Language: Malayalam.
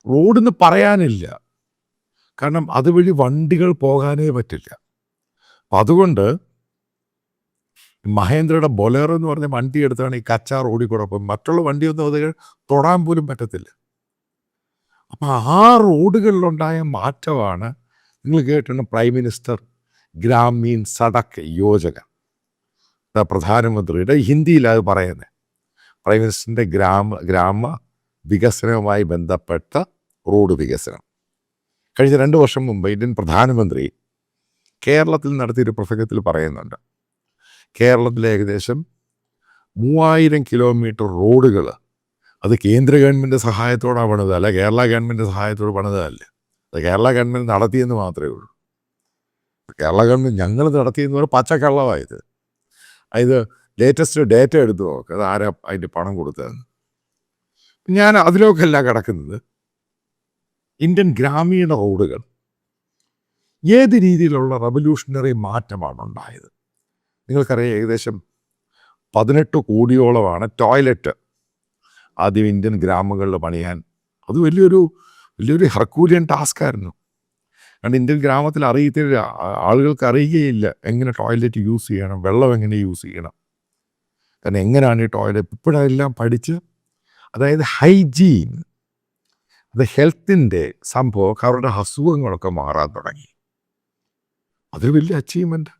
റോഡെന്ന് പറയാനില്ല. കാരണം അതുവഴി വണ്ടികൾ പോകാനേ പറ്റില്ല. അപ്പം അതുകൊണ്ട് മഹേന്ദ്രയുടെ ബൊലേറോ എന്ന് പറഞ്ഞ വണ്ടി എടുത്താണ് ഈ കച്ചാ റോഡിൽ കൂടെ പോകും. മറ്റുള്ള വണ്ടിയൊന്നും അത് തൊടാൻ പോലും പറ്റത്തില്ല. അപ്പം ആ റോഡുകളിലുണ്ടായ മാറ്റമാണ് നിങ്ങൾ കേട്ടിട്ടുണ്ട് പ്രൈം മിനിസ്റ്റർ ഗ്രാമീൺ സഡക് യോജന. പ്രധാനമന്ത്രിയുടെ ഹിന്ദിയിലത് പറയുന്നത്. പ്രൈം മിനിസ്റ്ററിൻ്റെ ഗ്രാമ വികസനവുമായി ബന്ധപ്പെട്ട റോഡ് വികസനം. കഴിഞ്ഞ 2 വർഷം മുമ്പ് ഇന്ത്യൻ പ്രധാനമന്ത്രി കേരളത്തിൽ നടത്തിയൊരു പ്രസംഗത്തിൽ പറയുന്നുണ്ട്. കേരളത്തിലെ ഏകദേശം 3000 കിലോമീറ്റർ റോഡുകൾ അത് കേന്ദ്ര ഗവൺമെൻറ് സഹായത്തോടാണ് പണിത്, അല്ല കേരള ഗവൺമെൻറ് സഹായത്തോട് പണിതല്ല. അത് കേരള ഗവൺമെൻറ് നടത്തിയെന്ന് മാത്രമേ ഉള്ളൂ. കേരള ഗവൺമെൻറ് ഞങ്ങൾ നടത്തിയെന്ന് പറഞ്ഞാൽ പച്ചക്കള്ളമായത്. ഇത് ലേറ്റസ്റ്റ് ഡേറ്റ എടുത്ത് നോക്കുക, അത് ആരാ അതിൻ്റെ പണം കൊടുത്തതെന്ന്. ഞാൻ അതിലൊക്കെയല്ല കിടക്കുന്നത്. ഇന്ത്യൻ ഗ്രാമീണ റോഡുകൾ ഏത് രീതിയിലുള്ള റവല്യൂഷണറി മാറ്റമാണ് ഉണ്ടായത്? നിങ്ങൾക്കറിയാം, ഏകദേശം 18 കോടിയോളമാണ് ടോയ്ലറ്റ് ആദ്യം ഇന്ത്യൻ ഗ്രാമങ്ങളിൽ പണിയാൻ. അത് വലിയൊരു ഹെർക്കൂലിയൻ ടാസ്ക് ആയിരുന്നു. കാരണം ഇന്ത്യൻ ഗ്രാമത്തിൽ ആളുകൾക്ക് അറിയുകയില്ല എങ്ങനെ ടോയ്ലറ്റ് യൂസ് ചെയ്യണം, വെള്ളം എങ്ങനെ യൂസ് ചെയ്യണം, കാരണം എങ്ങനെയാണ് ഈ ടോയ്ലറ്റ്. ഇപ്പോഴെല്ലാം പഠിച്ച്, അതായത് ഹൈജീൻ, അത് ഹെൽത്തിൻ്റെ സംഭവം, അവരുടെ അസുഖങ്ങളൊക്കെ മാറാൻ തുടങ്ങി. അതൊരു വലിയ അച്ചീവ്മെൻറ്റ്.